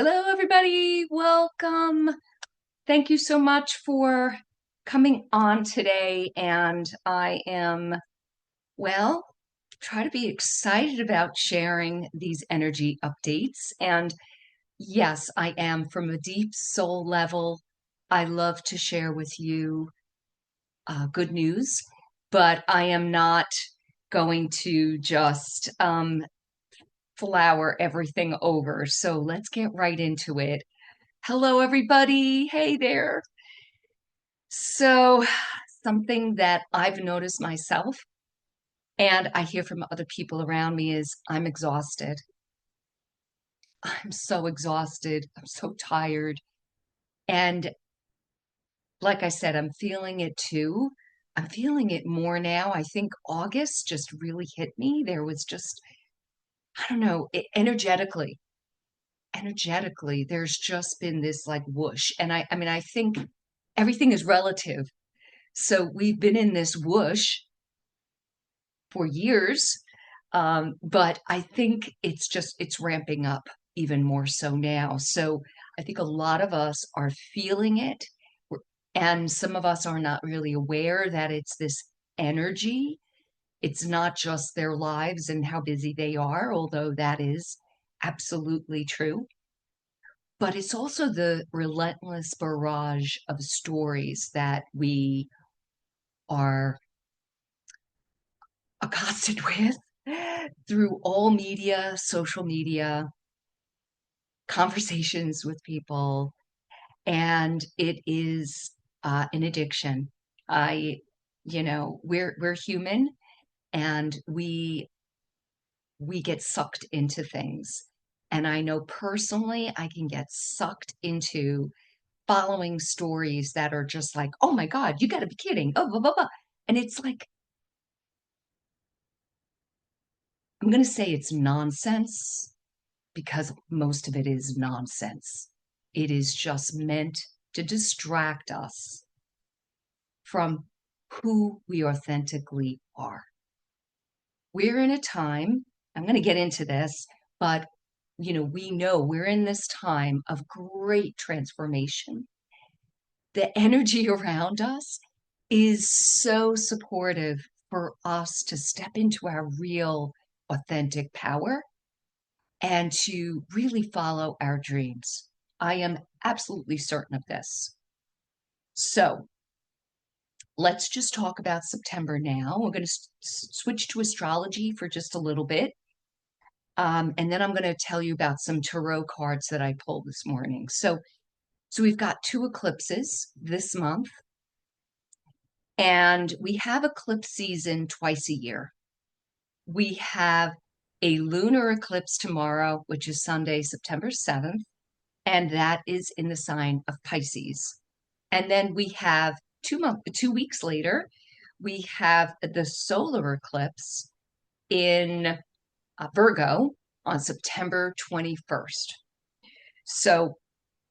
Hello, everybody. Welcome. Thank you so much for coming on today. And I am, well, try to be excited about sharing these energy updates. And yes, I am from a deep soul level. I love to share with you good news, but I am not going to just flower everything over. So let's get right into it. Hello, everybody. Hey there. So, something that I've noticed myself and I hear from other people around me is I'm exhausted. I'm so exhausted. I'm so tired. And like I said, I'm feeling it too. I'm feeling it more now. I think August just really hit me. There was just, I don't know, energetically, there's just been this like whoosh. And I mean, I think everything is relative. So we've been in this whoosh for years, but I think it's ramping up even more so now. So I think a lot of us are feeling it, and some of us are not really aware that it's this energy. It's not just their lives and how busy they are, although that is absolutely true. But it's also the relentless barrage of stories that we are accosted with through all media, social media, conversations with people, and it is an addiction. I, we're human, and we get sucked into things. And I know personally, I can get sucked into following stories that are just like, oh my God, you got to be kidding. Oh, blah, blah, blah. And it's like, I'm going to say it's nonsense because most of it is nonsense. It is just meant to distract us from who we authentically are. We're in a time, I'm going to get into this, but we know we're in this time of great transformation. The energy around us is so supportive for us to step into our real authentic power and to really follow our dreams. I am absolutely certain of this. So let's just talk about September now. We're going to switch to astrology for just a little bit. And then I'm going to tell you about some tarot cards that I pulled this morning. So we've got two eclipses this month, and we have eclipse season twice a year. We have a lunar eclipse tomorrow, which is Sunday, September 7th, and that is in the sign of Pisces. And then we have 2 weeks later, we have the solar eclipse in Virgo on September 21st. So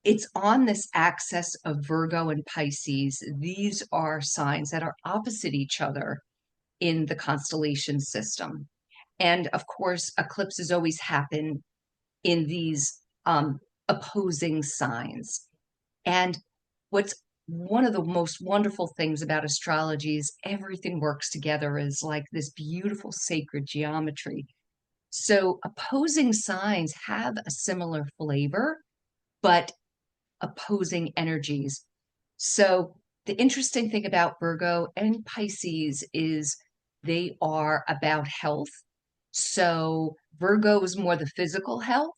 it's on this axis of Virgo and Pisces. These are signs that are opposite each other in the constellation system. And of course, eclipses always happen in these opposing signs. And what's one of the most wonderful things about astrology is everything works together as like this beautiful sacred geometry. So opposing signs have a similar flavor, but opposing energies. So the interesting thing about Virgo and Pisces is they are about health. So Virgo is more the physical health,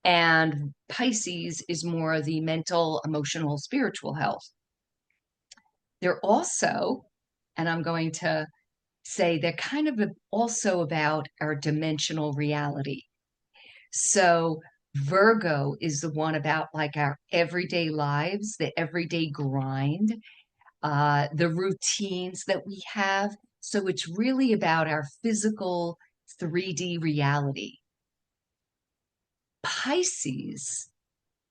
and Pisces is more the mental, emotional, spiritual health. They're also, and I'm going to say they're kind of also about our dimensional reality. So Virgo is the one about like our everyday lives, the everyday grind, the routines that we have. So it's really about our physical 3D reality. Pisces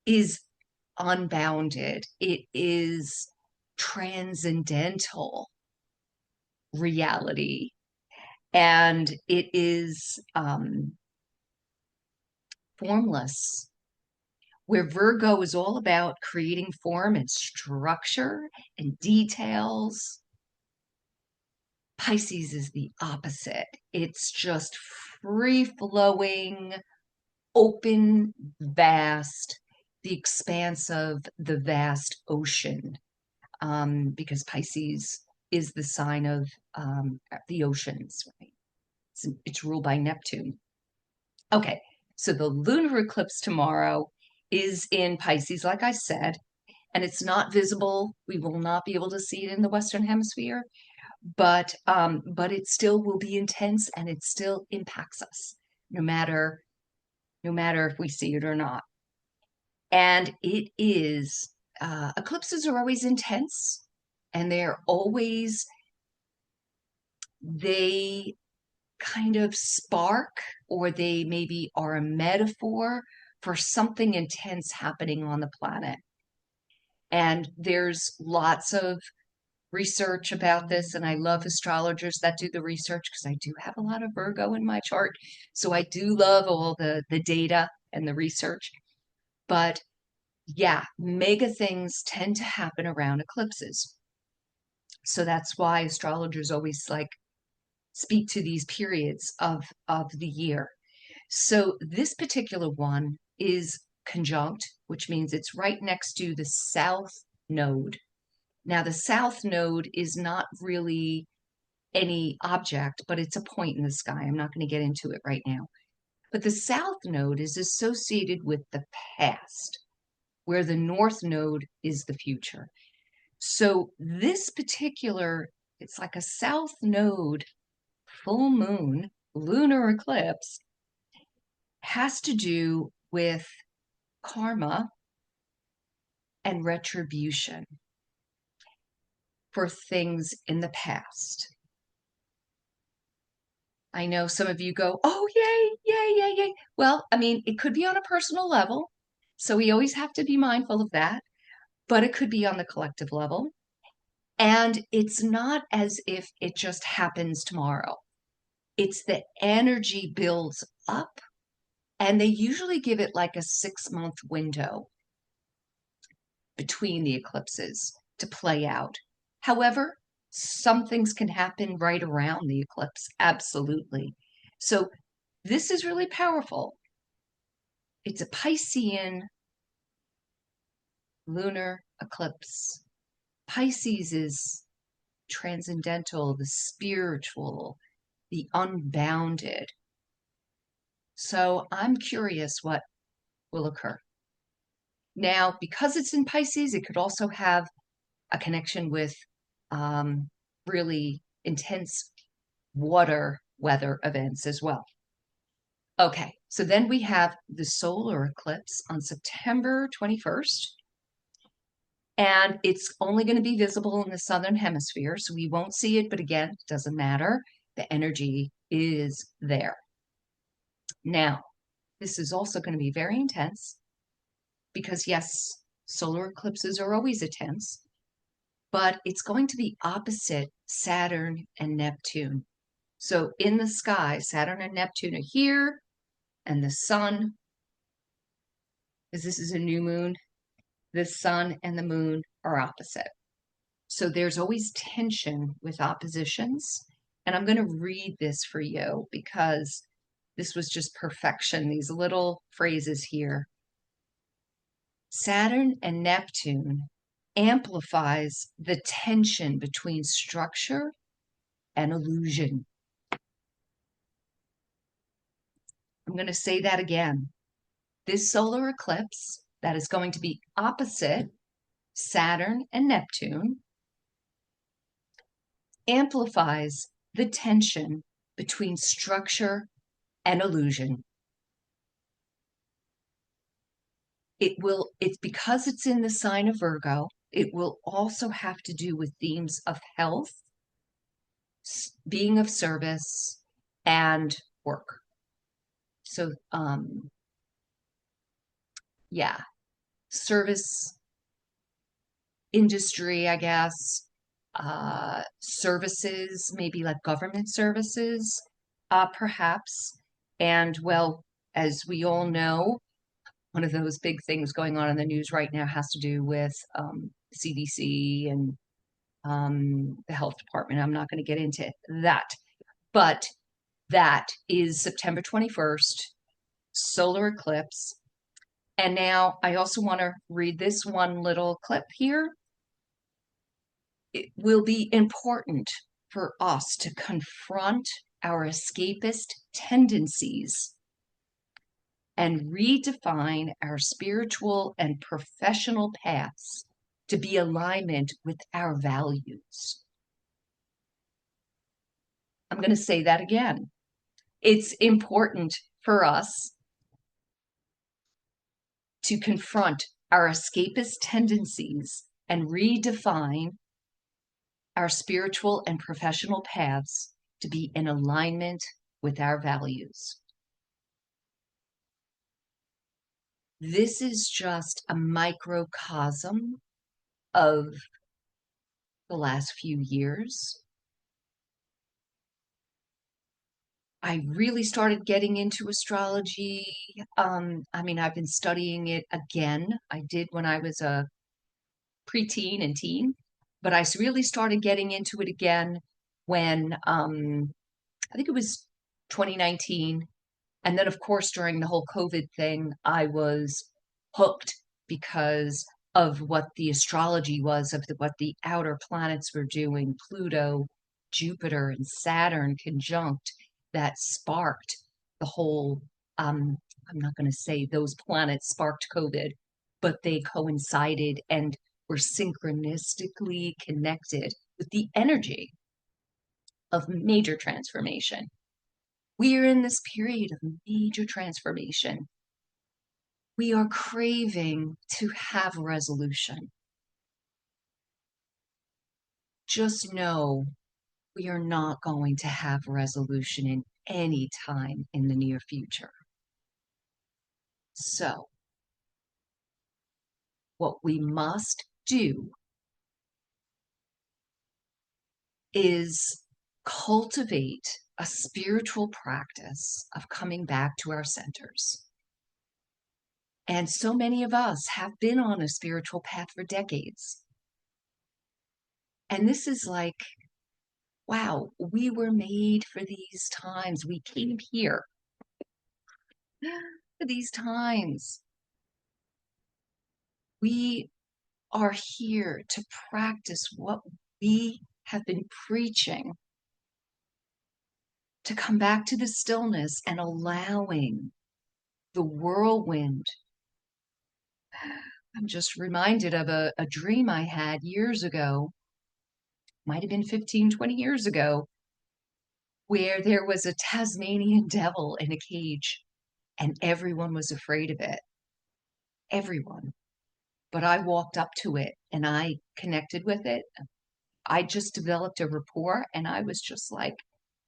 is unbounded. It is transcendental reality. And it is formless. Where Virgo is all about creating form and structure and details, Pisces is the opposite. It's just free flowing, open, vast, the expanse of the vast ocean, because Pisces is the sign of the oceans, right? It's ruled by Neptune. Okay, so the lunar eclipse tomorrow is in Pisces, like I said, and it's not visible. We will not be able to see it in the Western Hemisphere, but it still will be intense, and it still impacts us, no matter if we see it or not. And it is eclipses are always intense, and they kind of spark, or they maybe are a metaphor for something intense happening on the planet. And there's lots of research about this, and I love astrologers that do the research because I do have a lot of Virgo in my chart. So I do love all the data and the research. But yeah, mega things tend to happen around eclipses. So that's why astrologers always like speak to these periods of the year. So this particular one is conjunct, which means it's right next to the south node. Now, the south node is not really any object, but it's a point in the sky. I'm not going to get into it right now. But the south node is associated with the past, where the north node is the future. So this particular, it's like a south node full moon lunar eclipse, has to do with karma and retribution for things in the past. I know some of you go, oh, yay, yay, yay, yay. Well, I mean, it could be on a personal level, so we always have to be mindful of that, but it could be on the collective level. And it's not as if it just happens tomorrow. It's the energy builds up, and they usually give it like a 6-month window between the eclipses to play out. However, some things can happen right around the eclipse, absolutely. So this is really powerful. It's a Piscean lunar eclipse. Pisces is transcendental, the spiritual, the unbounded. So I'm curious what will occur. Now, because it's in Pisces, it could also have a connection with really intense water weather events as well. Okay, so then we have the solar eclipse on September 21st, and it's only going to be visible in the southern hemisphere, so we won't see it, but again, it doesn't matter. The energy is there. Now, this is also going to be very intense because, yes, solar eclipses are always intense, but it's going to be opposite Saturn and Neptune. So in the sky, Saturn and Neptune are here, and the sun, as this is a new moon, the sun and the moon are opposite. So there's always tension with oppositions. And I'm going to read this for you because this was just perfection, these little phrases here. Saturn and Neptune amplifies the tension between structure and illusion. I'm going to say that again. This solar eclipse that is going to be opposite Saturn and Neptune amplifies the tension between structure and illusion. It's because it's in the sign of Virgo, it will also have to do with themes of health, being of service, and work. So, yeah, service industry, I guess, services, maybe like government services, perhaps. And well, as we all know, one of those big things going on in the news right now has to do with CDC and the health department. I'm not going to get into that, but that is September 21st, solar eclipse. And now I also want to read this one little clip here. It will be important for us to confront our escapist tendencies and redefine our spiritual and professional paths to be alignment with our values. I'm going to say that again. It's important for us to confront our escapist tendencies and redefine our spiritual and professional paths to be in alignment with our values. This is just a microcosm of the last few years. I really started getting into astrology. I've been studying it again. I did when I was a preteen and teen, but I really started getting into it again when I think it was 2019. And then, of course, during the whole COVID thing, I was hooked because of what the astrology was, of what the outer planets were doing, Pluto, Jupiter, and Saturn conjunct, that sparked the whole, I'm not going to say those planets sparked COVID, but they coincided and were synchronistically connected with the energy of major transformation. We are in this period of major transformation. We are craving to have resolution. Just know we are not going to have resolution in any time in the near future. So, what we must do is cultivate a spiritual practice of coming back to our centers. And so many of us have been on a spiritual path for decades. And this is like, wow, we were made for these times. We came here for these times. We are here to practice what we have been preaching, to come back to the stillness and allowing the whirlwind. I'm just reminded of a dream I had years ago, might have been 15, 20 years ago, where there was a Tasmanian devil in a cage and everyone was afraid of it. Everyone. But I walked up to it and I connected with it. I just developed a rapport and I was just like,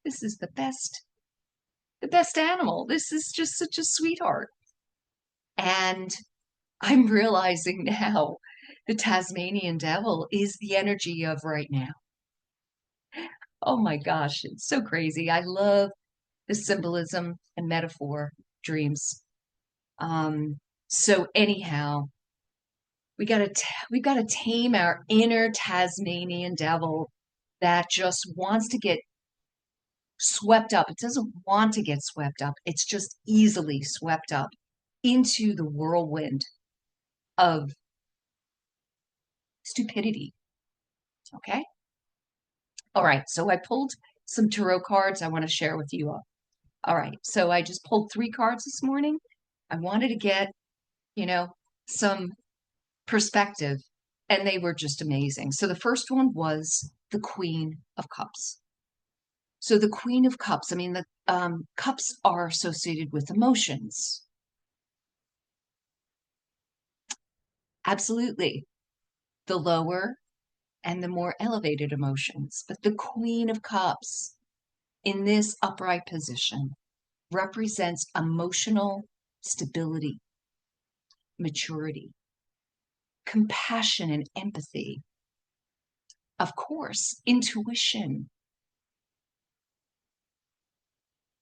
this is the best animal. This is just such a sweetheart. And I'm realizing now the Tasmanian devil is the energy of right now. Oh my gosh, it's so crazy. I love the symbolism and metaphor dreams. So anyhow, we gotta tame our inner Tasmanian devil that just wants to get swept up. It doesn't want to get swept up. It's just easily swept up into the whirlwind of stupidity. Okay. All right. So I pulled some tarot cards I want to share with you all. All right. So I just pulled 3 cards this morning. I wanted to get, some perspective, and they were just amazing. So the first one was the Queen of Cups. So the Queen of Cups, the cups are associated with emotions. Absolutely. The lower and the more elevated emotions. But the Queen of Cups in this upright position represents emotional stability, maturity, compassion and empathy. Of course, intuition.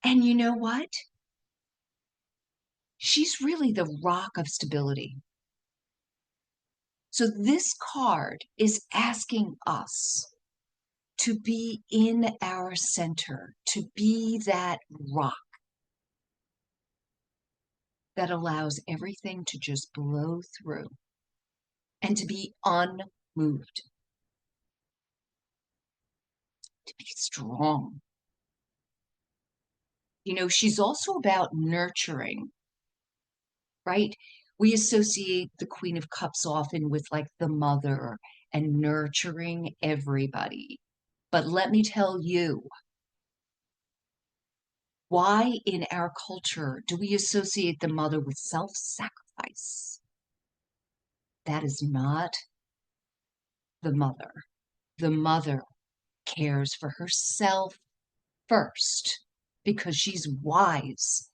And you know what? She's really the rock of stability. So this card is asking us to be in our center, to be that rock that allows everything to just blow through and to be unmoved, to be strong. You know, she's also about nurturing, right? We associate the Queen of Cups often with like the mother and nurturing everybody. But let me tell you, why in our culture do we associate the mother with self-sacrifice? That is not the mother. The mother cares for herself first because she's wise,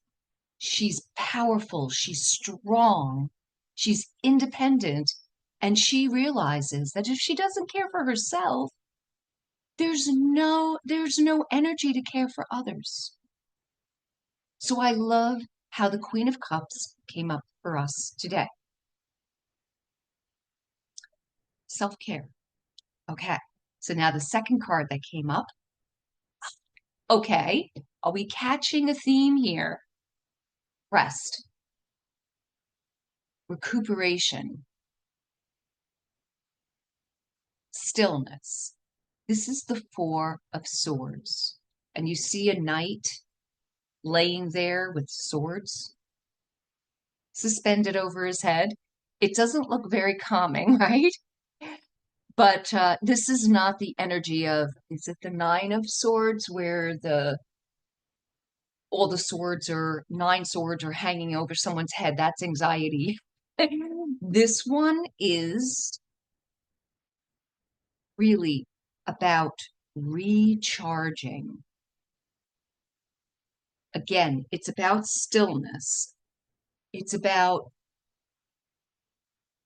she's powerful, she's strong, she's independent, and she realizes that if she doesn't care for herself, there's no energy to care for others. So I love how the Queen of Cups came up for us today. Self-care. Okay. So now the second card that came up. Okay. Are we catching a theme here? Rest. Recuperation. Stillness. This is the Four of Swords. And you see a knight laying there with swords suspended over his head. It doesn't look very calming, right? But this is not the energy of, is it the Nine of Swords where all the swords are, nine swords are hanging over someone's head? That's anxiety. This one is really about recharging. Again, it's about stillness. It's about,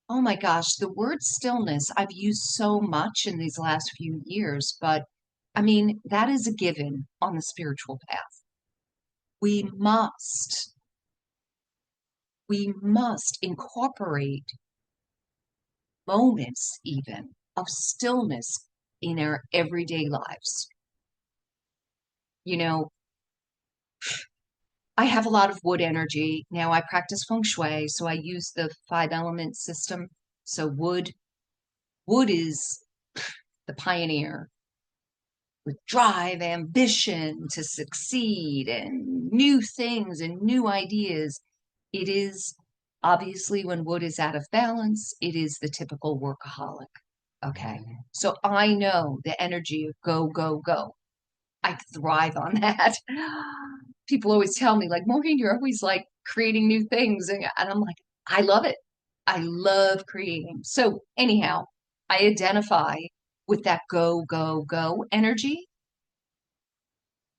oh my gosh, the word stillness I've used so much in these last few years, but I mean, that is a given on the spiritual path. We must incorporate moments even of stillness in our everyday lives. You know, I have a lot of wood energy. Now I practice feng shui, so I use the 5 element system. So wood is the pioneer with drive, ambition to succeed and new things and new ideas. It is obviously when wood is out of balance, it is the typical workaholic. Okay. So I know the energy of go, go, go. I thrive on that. People always tell me, like, Maureen, you're always like creating new things. And I'm like, I love it. I love creating. So, anyhow, I identify with that go, go, go energy.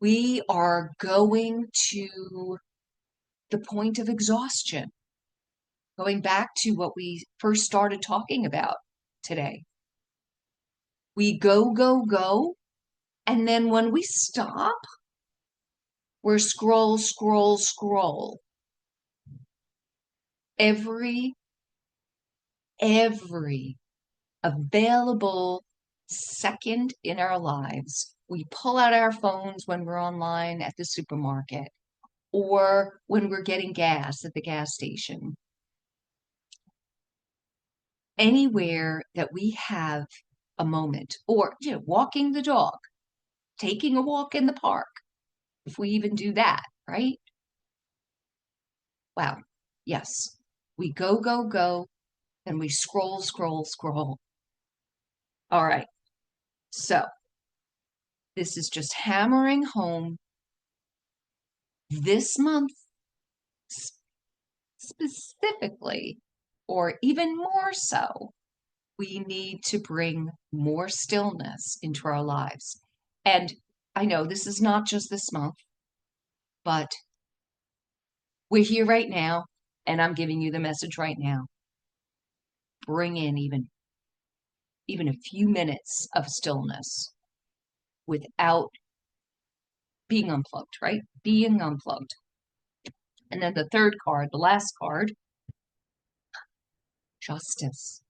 We are going to the point of exhaustion, going back to what we first started talking about today. We go, go, go. And then when we stop, we're scroll, scroll, scroll. Every available second in our lives, we pull out our phones when we're online at the supermarket or when we're getting gas at the gas station. Anywhere that we have a moment, or walking the dog, taking a walk in the park, if we even do that, right? Wow. Yes. We go, go, go, and we scroll, scroll, scroll. All right. So this is just hammering home this month specifically, or even more so, we need to bring more stillness into our lives. And I know this is not just this month, but we're here right now, and I'm giving you the message right now. Bring in even a few minutes of stillness without being unplugged, right? Being unplugged. And then the third card, the last card, justice.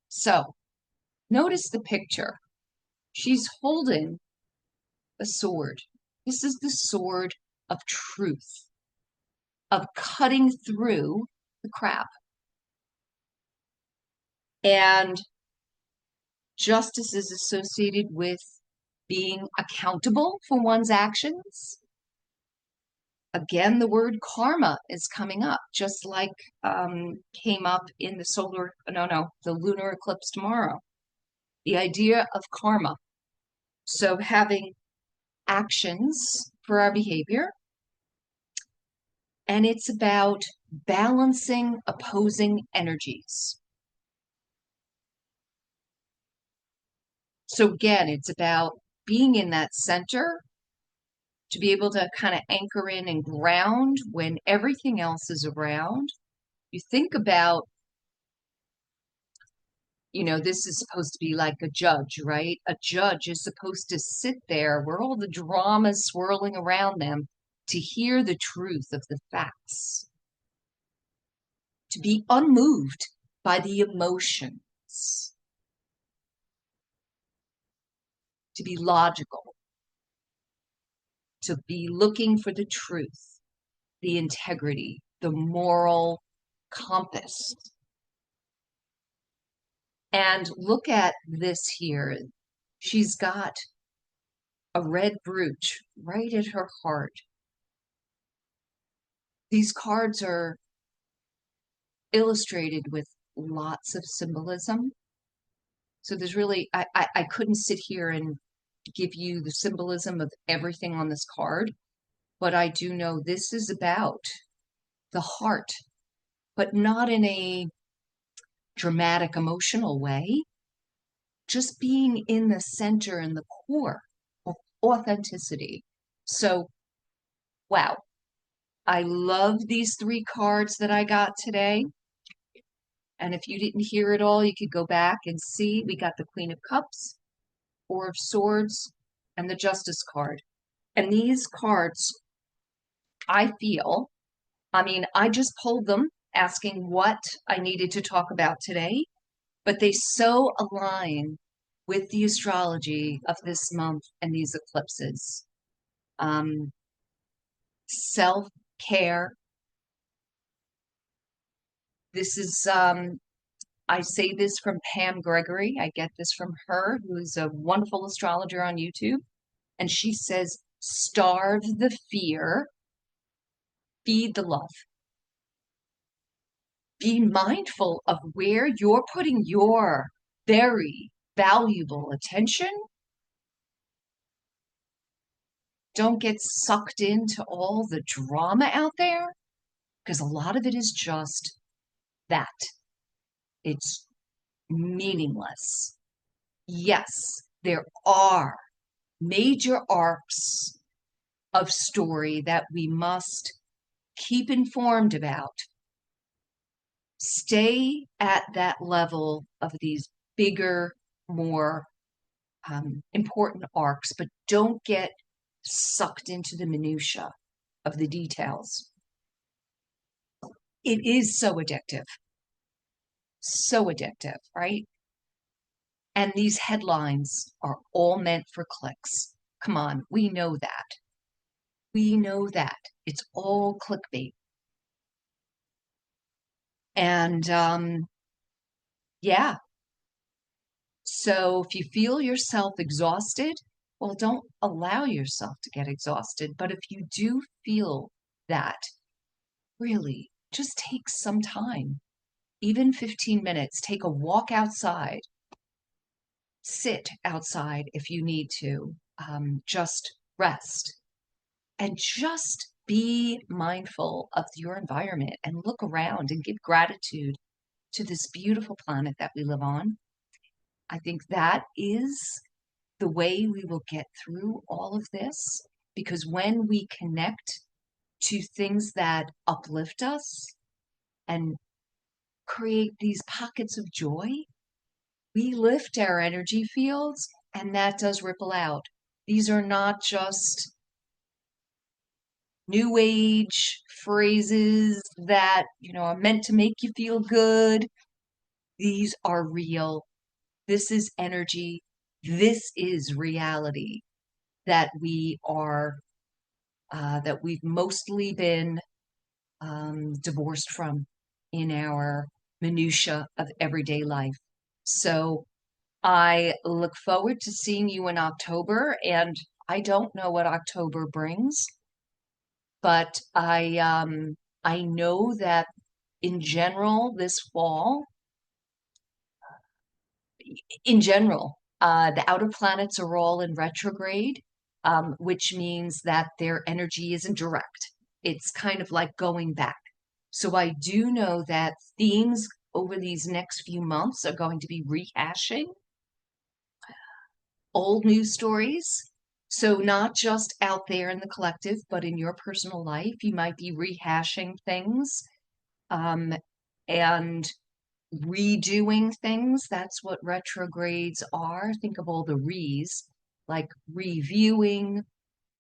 So notice the picture. She's holding a sword. This is the sword of truth, of cutting through the crap. And justice is associated with being accountable for one's actions. Again, the word karma is coming up, just like came up in the lunar eclipse tomorrow. The idea of karma. So having actions for our behavior, and it's about balancing opposing energies. So again, it's about being in that center to be able to kind of anchor in and ground when everything else is around. You think about, this is supposed to be like a judge, right? A judge is supposed to sit there where all the drama is swirling around them to hear the truth of the facts, to be unmoved by the emotions, to be logical, to be looking for the truth, the integrity, the moral compass. And look at this here. She's got a red brooch right at her heart. These cards are illustrated with lots of symbolism. So there's really, I couldn't sit here and give you the symbolism of everything on this card, but I do know this is about the heart, but not in a dramatic, emotional way, just being in the center and the core of authenticity. So, wow, I love these three cards that I got today. And if you didn't hear it all, you could go back and see. We got the Queen of Cups, Four of Swords, and the Justice card. And these cards, I feel, I just pulled them asking what I needed to talk about today, but they so align with the astrology of this month and these eclipses. Self-care. This is, I say this from Pam Gregory. I get this from her, who's a wonderful astrologer on YouTube. And she says, starve the fear, feed the love. Be mindful of where you're putting your very valuable attention. Don't get sucked into all the drama out there, because a lot of it is just that. It's meaningless. Yes, there are major arcs of story that we must keep informed about. Stay at that level of these bigger, more important arcs, but don't get sucked into the minutia of the details. It is so addictive, right? And these headlines are all meant for clicks. Come on, we know that. We know that. It's all clickbait. And yeah. So if you feel yourself exhausted, well, don't allow yourself to get exhausted. But if you do feel that, really, just take some time, even 15 minutes, take a walk outside, sit outside if you need to, just rest, and just be mindful of your environment and look around and give gratitude to this beautiful planet that we live on. I think that is the way we will get through all of this, because when we connect to things that uplift us and create these pockets of joy, we lift our energy fields, and that does ripple out These are not just new age phrases that, are meant to make you feel good. These are real. This is energy. This is reality that that we've mostly been divorced from in our minutia of everyday life. So I look forward to seeing you in October, and I don't know what October brings, but I know that in general this fall, in general, the outer planets are all in retrograde, which means that their energy isn't direct. It's kind of like going back. So I do know that themes over these next few months are going to be rehashing old news stories. So not just out there in the collective, but in your personal life, you might be rehashing things, um, and redoing things. That's what retrogrades are. Think of all the re's, like reviewing,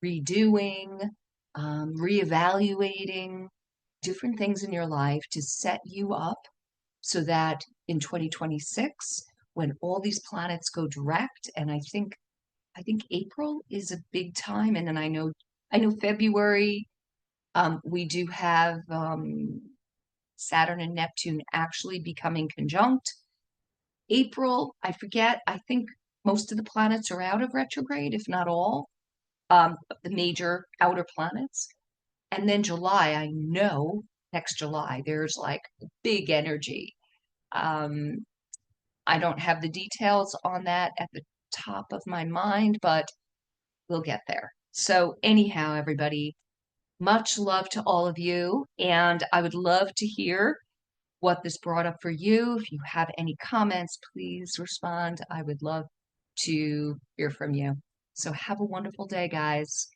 redoing, reevaluating different things in your life to set you up so that in 2026, when all these planets go direct, and I think April is a big time, and then I know February, we do have Saturn and Neptune actually becoming conjunct. April, I forget, I think most of the planets are out of retrograde, if not all, the major outer planets. And then July, I know next July, there's like big energy. Um, I don't have the details on that at the top of my mind, but we'll get there. So, anyhow, everybody, much love to all of you. And I would love to hear what this brought up for you. If you have any comments, please respond. I would love to hear from you. So, have a wonderful day, guys.